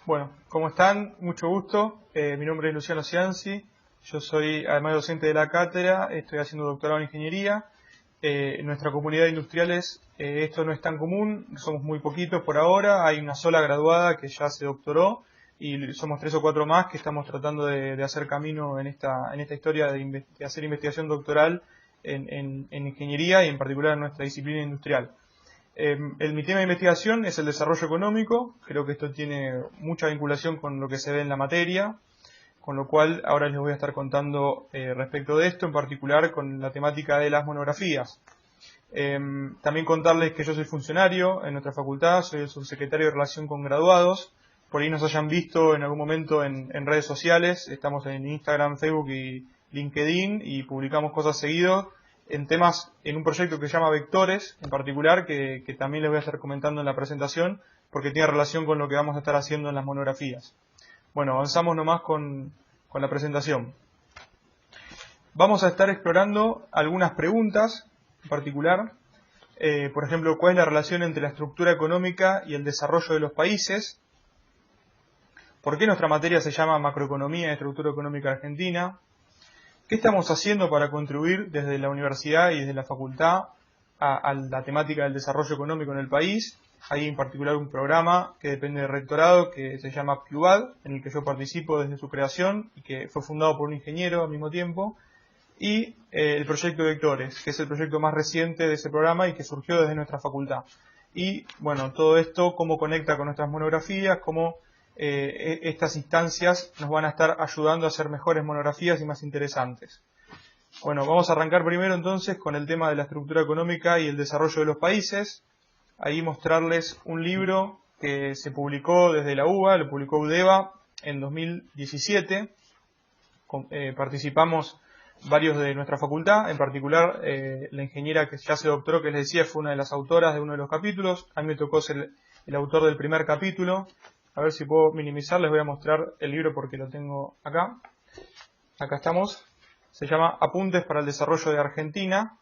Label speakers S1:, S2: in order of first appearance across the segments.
S1: Bueno, ¿cómo están? Mucho gusto. Mi nombre es Luciano Cianci. Yo soy, además de docente de la cátedra, estoy haciendo doctorado en ingeniería. En nuestra comunidad de industriales esto no es tan común, somos muy poquitos por ahora. Hay una sola graduada que ya se doctoró y somos 3 o 4 más que estamos tratando de hacer camino en esta historia de hacer investigación doctoral en ingeniería y en particular en nuestra disciplina industrial. Mi tema de investigación es el desarrollo económico. Creo que esto tiene mucha vinculación con lo que se ve en la materia, con lo cual ahora les voy a estar contando respecto de esto, en particular con la temática de las monografías. También contarles que yo soy funcionario en nuestra facultad, soy el subsecretario de Relación con Graduados. Por ahí nos hayan visto en algún momento en redes sociales, estamos en Instagram, Facebook y LinkedIn y publicamos cosas seguido en temas, en un proyecto que se llama Vectores, en particular, que también les voy a estar comentando en la presentación, porque tiene relación con lo que vamos a estar haciendo en las monografías. Bueno, avanzamos nomás con la presentación. Vamos a estar explorando algunas preguntas, en particular, por ejemplo, ¿cuál es la relación entre la estructura económica y el desarrollo de los países? ¿Por qué nuestra materia se llama Macroeconomía y Estructura Económica Argentina? ¿Qué estamos haciendo para contribuir desde la universidad y desde la facultad a la temática del desarrollo económico en el país? Hay en particular un programa que depende del rectorado que se llama PIUBAD, en el que yo participo desde su creación y que fue fundado por un ingeniero al mismo tiempo, y el proyecto Vectores, que es el proyecto más reciente de ese programa y que surgió desde nuestra facultad. Y bueno, todo esto, cómo conecta con nuestras monografías, cómo estas instancias nos van a estar ayudando a hacer mejores monografías y más interesantes. Bueno, vamos a arrancar primero entonces con el tema de la estructura económica y el desarrollo de los países. Ahí mostrarles un libro que se publicó desde la UBA, lo publicó UDEVA en 2017. Participamos varios de nuestra facultad, en particular la ingeniera que ya se doctoró, que les decía, fue una de las autoras de uno de los capítulos. A mí me tocó ser el autor del primer capítulo. A ver si puedo minimizar, les voy a mostrar el libro porque lo tengo acá. Acá estamos. Se llama Apuntes para el Desarrollo de Argentina.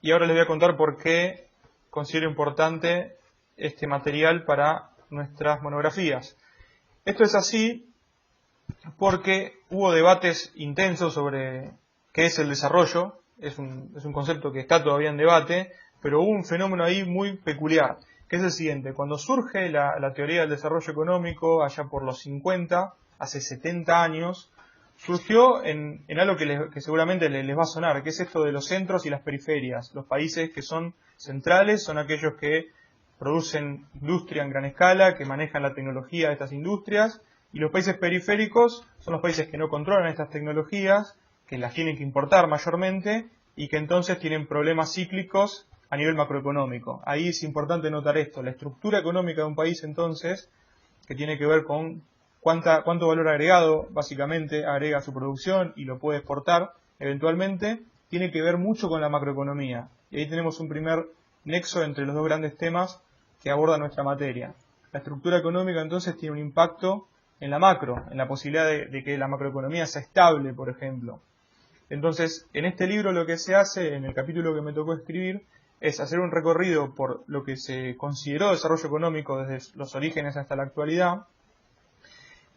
S1: Y ahora les voy a contar por qué considero importante este material para nuestras monografías. Esto es así porque hubo debates intensos sobre qué es el desarrollo. Es un concepto que está todavía en debate, pero hubo un fenómeno ahí muy peculiar, que es el siguiente. Cuando surge la teoría del desarrollo económico, allá por los 50, hace 70 años, surgió en algo que seguramente les va a sonar, que es esto de los centros y las periferias. Los países que son centrales son aquellos que producen industria en gran escala, que manejan la tecnología de estas industrias, y los países periféricos son los países que no controlan estas tecnologías, que las tienen que importar mayormente, y que entonces tienen problemas cíclicos a nivel macroeconómico. Ahí es importante notar esto, la estructura económica de un país entonces, que tiene que ver con cuánto valor agregado básicamente agrega a su producción y lo puede exportar eventualmente, tiene que ver mucho con la macroeconomía. Y ahí tenemos un primer nexo entre los dos grandes temas que aborda nuestra materia. La estructura económica entonces tiene un impacto en la macro, en la posibilidad de que la macroeconomía sea estable, por ejemplo. Entonces, en este libro lo que se hace, en el capítulo que me tocó escribir, es hacer un recorrido por lo que se consideró desarrollo económico desde los orígenes hasta la actualidad,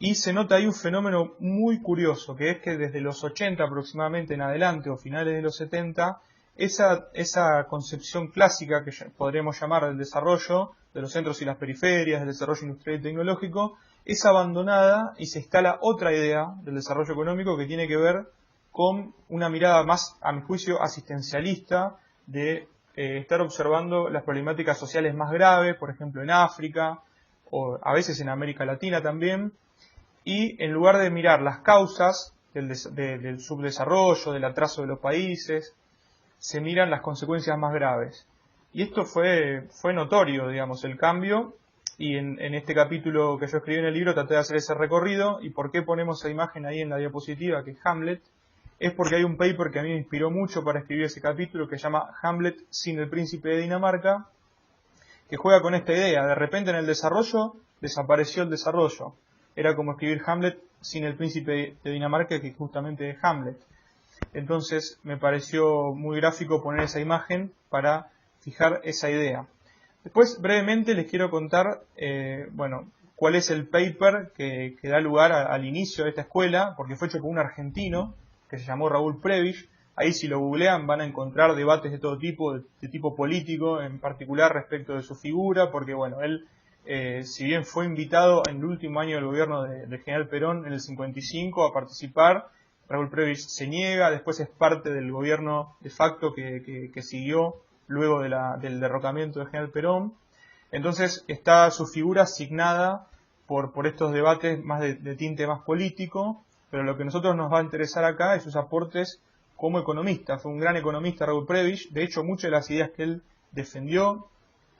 S1: y se nota ahí un fenómeno muy curioso, que es que desde los 80 aproximadamente en adelante, o finales de los 70, esa concepción clásica que podríamos llamar del desarrollo, de los centros y las periferias, del desarrollo industrial y tecnológico, es abandonada y se instala otra idea del desarrollo económico que tiene que ver con una mirada más, a mi juicio, asistencialista, de estar observando las problemáticas sociales más graves, por ejemplo en África, o a veces en América Latina también, y en lugar de mirar las causas del subdesarrollo, del atraso de los países, se miran las consecuencias más graves. Y esto fue notorio, digamos, el cambio, y en este capítulo que yo escribí en el libro traté de hacer ese recorrido. ¿Y por qué ponemos esa imagen ahí en la diapositiva, que es Hamlet? Es porque hay un paper que a mí me inspiró mucho para escribir ese capítulo, que se llama Hamlet sin el príncipe de Dinamarca, que juega con esta idea. De repente en el desarrollo desapareció el desarrollo. Era como escribir Hamlet sin el príncipe de Dinamarca, que justamente es Hamlet. Entonces me pareció muy gráfico poner esa imagen para fijar esa idea. Después brevemente les quiero contar, cuál es el paper que da lugar al inicio de esta escuela, porque fue hecho por un argentino que se llamó Raúl Prebisch. Ahí si lo googlean van a encontrar debates de todo tipo, de tipo político, en particular respecto de su figura, porque bueno, él, si bien fue invitado en el último año del gobierno del general Perón, en el 55, a participar, Raúl Prebisch se niega, después es parte del gobierno de facto que siguió luego del derrocamiento del general Perón. Entonces está su figura asignada por estos debates más de tinte más político, pero lo que a nosotros nos va a interesar acá es sus aportes como economista. Fue un gran economista Raúl Prebisch. De hecho, muchas de las ideas que él defendió,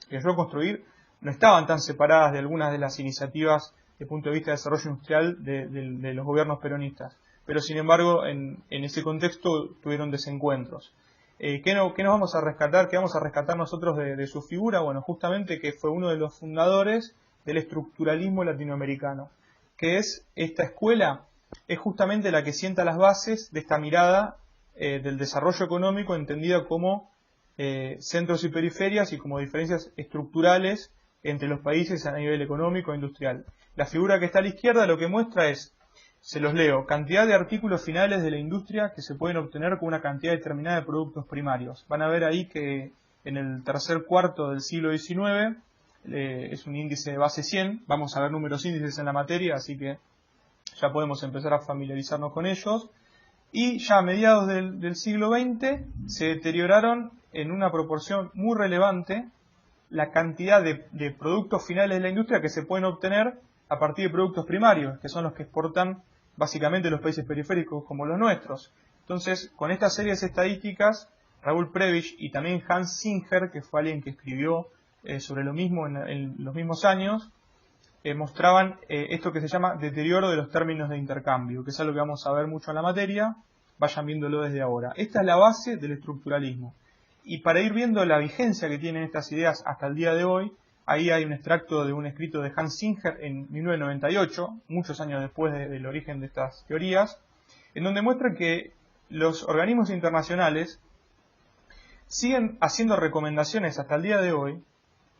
S1: que ayudó a construir, no estaban tan separadas de algunas de las iniciativas desde el punto de vista de desarrollo industrial de los gobiernos peronistas. Pero sin embargo, en ese contexto tuvieron desencuentros. ¿Qué nos vamos a rescatar? ¿Qué vamos a rescatar nosotros de su figura? Bueno, justamente que fue uno de los fundadores del estructuralismo latinoamericano, que es esta escuela, es justamente la que sienta las bases de esta mirada del desarrollo económico entendida como centros y periferias y como diferencias estructurales entre los países a nivel económico e industrial. La figura que está a la izquierda lo que muestra es, se los leo, cantidad de artículos finales de la industria que se pueden obtener con una cantidad determinada de productos primarios. Van a ver ahí que en el tercer cuarto del siglo XIX es un índice de base 100, vamos a ver números índices en la materia, así que ya podemos empezar a familiarizarnos con ellos. Y ya a mediados del siglo XX se deterioraron en una proporción muy relevante la cantidad de productos finales de la industria que se pueden obtener a partir de productos primarios, que son los que exportan básicamente los países periféricos como los nuestros. Entonces, con estas series estadísticas, Raúl Prebisch y también Hans Singer, que fue alguien que escribió sobre lo mismo en los mismos años, mostraban esto que se llama deterioro de los términos de intercambio, que es algo que vamos a ver mucho en la materia, vayan viéndolo desde ahora. Esta es la base del estructuralismo. Y para ir viendo la vigencia que tienen estas ideas hasta el día de hoy, ahí hay un extracto de un escrito de Hans Singer en 1998, muchos años después del origen de estas teorías, en donde muestra que los organismos internacionales siguen haciendo recomendaciones hasta el día de hoy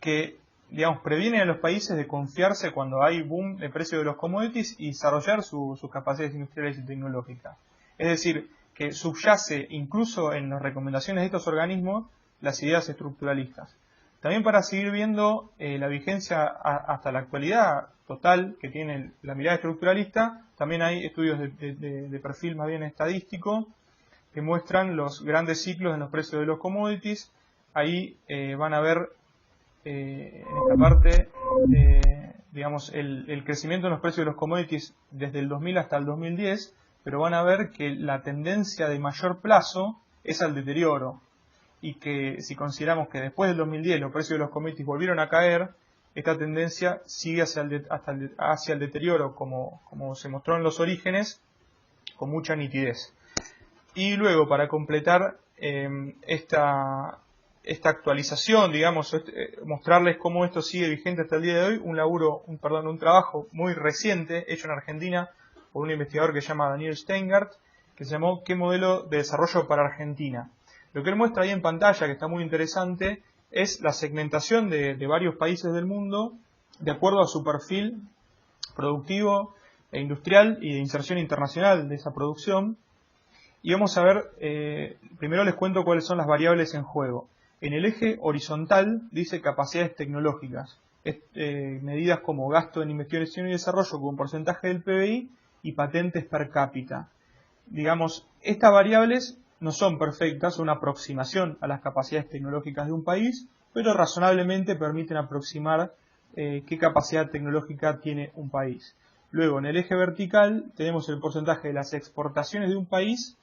S1: que, digamos, previenen a los países de confiarse cuando hay boom de precio de los commodities y desarrollar sus capacidades industriales y tecnológicas. Es decir, que subyace incluso en las recomendaciones de estos organismos las ideas estructuralistas. También para seguir viendo la vigencia hasta la actualidad total que tiene la mirada estructuralista, también hay estudios de perfil más bien estadístico que muestran los grandes ciclos en los precios de los commodities. Ahí van a ver en esta parte, digamos, el crecimiento en los precios de los commodities desde el 2000 hasta el 2010, pero van a ver que la tendencia de mayor plazo es al deterioro, y que si consideramos que después del 2010 los precios de los commodities volvieron a caer, esta tendencia sigue hacia el deterioro, como se mostró en los orígenes, con mucha nitidez. Y luego, para completar esta actualización, digamos, mostrarles cómo esto sigue vigente hasta el día de hoy, un trabajo muy reciente hecho en Argentina por un investigador que se llama Daniel Steingart, que se llamó ¿Qué modelo de desarrollo para Argentina? Lo que él muestra ahí en pantalla, que está muy interesante, es la segmentación de varios países del mundo de acuerdo a su perfil productivo e industrial y de inserción internacional de esa producción. Y vamos a ver, primero les cuento cuáles son las variables en juego. En el eje horizontal dice capacidades tecnológicas, medidas como gasto en investigación y desarrollo como porcentaje del PBI y patentes per cápita. Digamos, estas variables no son perfectas, son una aproximación a las capacidades tecnológicas de un país, pero razonablemente permiten aproximar qué capacidad tecnológica tiene un país. Luego, en el eje vertical tenemos el porcentaje de las exportaciones de un país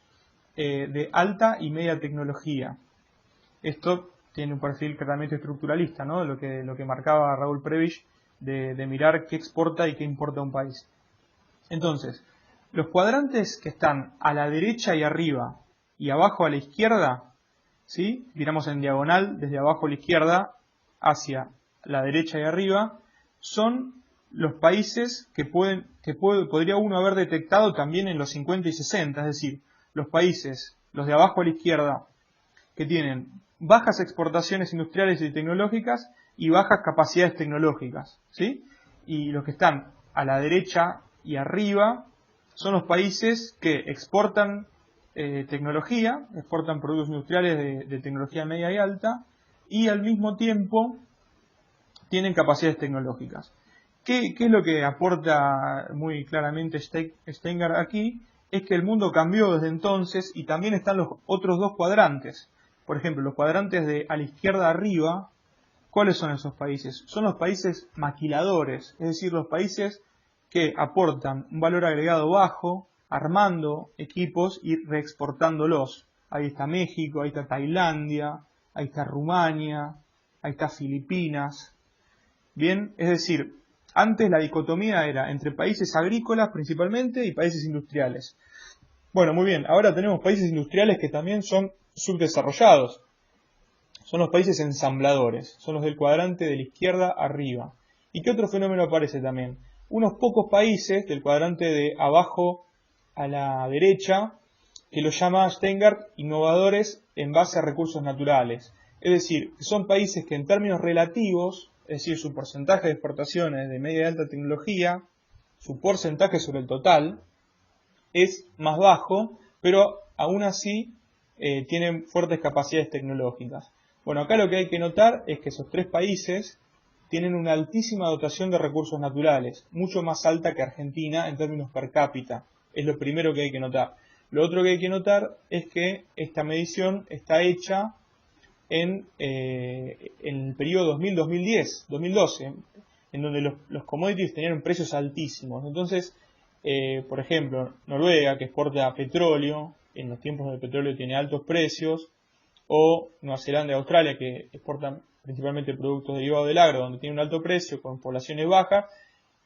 S1: de alta y media tecnología. Esto tiene un perfil claramente estructuralista, ¿no? Lo que marcaba Raúl Prebisch de mirar qué exporta y qué importa un país. Entonces, los cuadrantes que están a la derecha y arriba y abajo a la izquierda, ¿sí? Miramos en diagonal desde abajo a la izquierda hacia la derecha y arriba, son los países que podría uno haber detectado también en los 50 y 60, es decir, los países, los de abajo a la izquierda, que tienen bajas exportaciones industriales y tecnológicas y bajas capacidades tecnológicas, ¿sí? y los que están a la derecha y arriba son los países que exportan tecnología, exportan productos industriales de tecnología media y alta, y al mismo tiempo tienen capacidades tecnológicas. ¿Qué es lo que aporta muy claramente Steingart aquí? Es que el mundo cambió desde entonces y también están los otros dos cuadrantes. Por ejemplo, los cuadrantes de a la izquierda arriba, ¿cuáles son esos países? Son los países maquiladores, es decir, los países que aportan un valor agregado bajo, armando equipos y reexportándolos. Ahí está México, ahí está Tailandia, ahí está Rumania, ahí está Filipinas. Bien, es decir, antes la dicotomía era entre países agrícolas principalmente y países industriales. Bueno, muy bien, ahora tenemos países industriales que también son subdesarrollados. Son los países ensambladores, son los del cuadrante de la izquierda arriba. ¿Y qué otro fenómeno aparece también? Unos pocos países del cuadrante de abajo a la derecha, que los llama Steingart innovadores en base a recursos naturales. Es decir, que son países que en términos relativos, es decir, su porcentaje de exportaciones de media y alta tecnología, su porcentaje sobre el total, es más bajo, pero aún así tienen fuertes capacidades tecnológicas. Bueno, acá lo que hay que notar es que esos tres países tienen una altísima dotación de recursos naturales, mucho más alta que Argentina en términos per cápita. Es lo primero que hay que notar. Lo otro que hay que notar es que esta medición está hecha en el periodo 2000-2010, 2012, en donde los commodities tenían precios altísimos. Entonces, por ejemplo, Noruega, que exporta petróleo, en los tiempos donde el petróleo tiene altos precios, o Nueva Zelanda y Australia, que exportan principalmente productos derivados del agro, donde tiene un alto precio, con poblaciones bajas,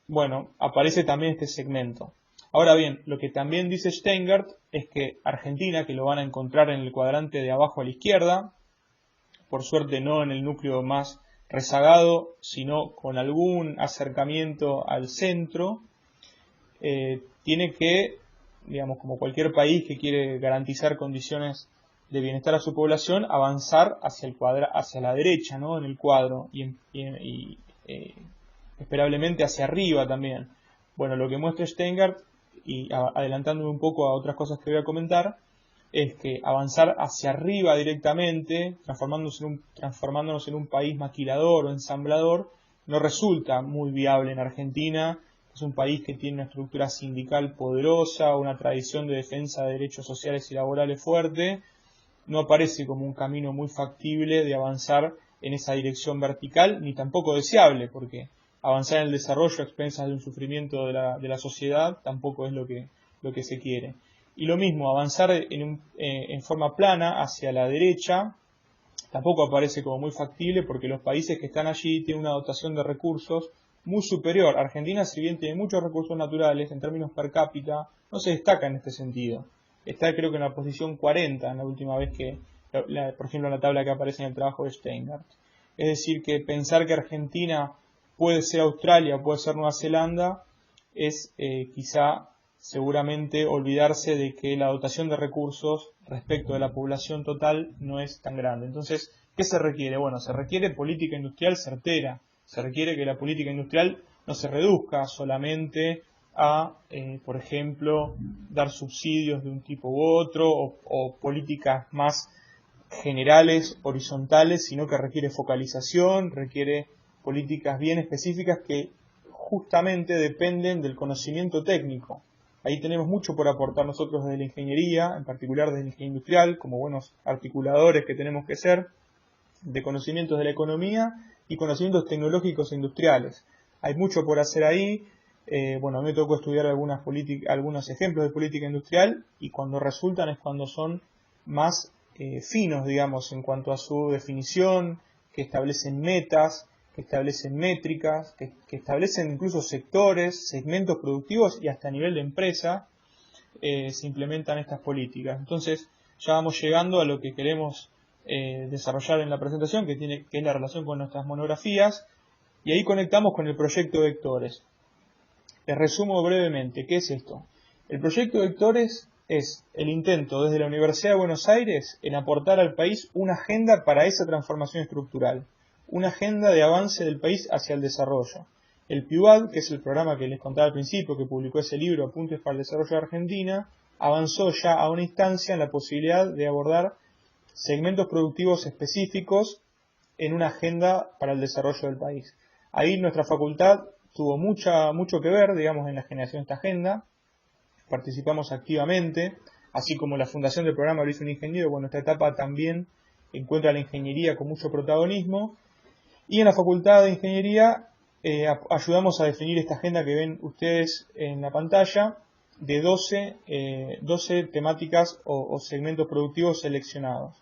S1: bueno, aparece también este segmento. Ahora bien, lo que también dice Steingart es que Argentina, que lo van a encontrar en el cuadrante de abajo a la izquierda, por suerte no en el núcleo más rezagado, sino con algún acercamiento al centro, tiene que, digamos, como cualquier país que quiere garantizar condiciones de bienestar a su población, avanzar hacia la derecha, ¿no? En el cuadro y esperablemente hacia arriba también. Bueno, lo que muestra Steingart, y adelantándome un poco a otras cosas que voy a comentar, es que avanzar hacia arriba directamente, transformándonos en un país maquilador o ensamblador, no resulta muy viable en Argentina. Es un país que tiene una estructura sindical poderosa, una tradición de defensa de derechos sociales y laborales fuerte. No aparece como un camino muy factible de avanzar en esa dirección vertical, ni tampoco deseable, porque avanzar en el desarrollo a expensas de un sufrimiento de la sociedad tampoco es lo que se quiere. Y lo mismo, avanzar en forma plana hacia la derecha tampoco aparece como muy factible, porque los países que están allí tienen una dotación de recursos muy superior. Argentina, si bien tiene muchos recursos naturales, en términos per cápita, no se destaca en este sentido. Está creo que en la posición 40, en la última vez que, por ejemplo, en la tabla que aparece en el trabajo de Steingart. Es decir, que pensar que Argentina puede ser Australia, puede ser Nueva Zelanda, es quizá seguramente olvidarse de que la dotación de recursos respecto de la población total no es tan grande. Entonces, ¿qué se requiere? Bueno, se requiere política industrial certera. Se requiere que la política industrial no se reduzca solamente a, por ejemplo, dar subsidios de un tipo u otro o políticas más generales, horizontales, sino que requiere focalización, requiere políticas bien específicas que justamente dependen del conocimiento técnico. Ahí tenemos mucho por aportar nosotros desde la ingeniería, en particular desde la ingeniería industrial, como buenos articuladores que tenemos que ser, de conocimientos de la economía y conocimientos tecnológicos e industriales. Hay mucho por hacer ahí. Bueno, a mí me tocó estudiar algunos ejemplos de política industrial y cuando resultan es cuando son más finos, digamos, en cuanto a su definición, que establecen metas, que establecen métricas, que establecen incluso sectores, segmentos productivos y hasta a nivel de empresa se implementan estas políticas. Entonces ya vamos llegando a lo que queremos desarrollar en la presentación, que es la relación con nuestras monografías, y ahí conectamos con el proyecto Vectores. Les resumo brevemente, ¿qué es esto? El proyecto Vectores es el intento desde la Universidad de Buenos Aires en aportar al país una agenda para esa transformación estructural, una agenda de avance del país hacia el desarrollo. El PIUAD, que es el programa que les contaba al principio, que publicó ese libro, Apuntes para el Desarrollo de Argentina, avanzó ya a una instancia en la posibilidad de abordar segmentos productivos específicos en una agenda para el desarrollo del país. Ahí nuestra facultad tuvo mucho que ver, digamos, en la generación de esta agenda. Participamos activamente, así como la fundación del programa lo hizo un ingeniero. Bueno, esta etapa también encuentra la ingeniería con mucho protagonismo. Y en la Facultad de Ingeniería ayudamos a definir esta agenda que ven ustedes en la pantalla de 12 temáticas o segmentos productivos seleccionados.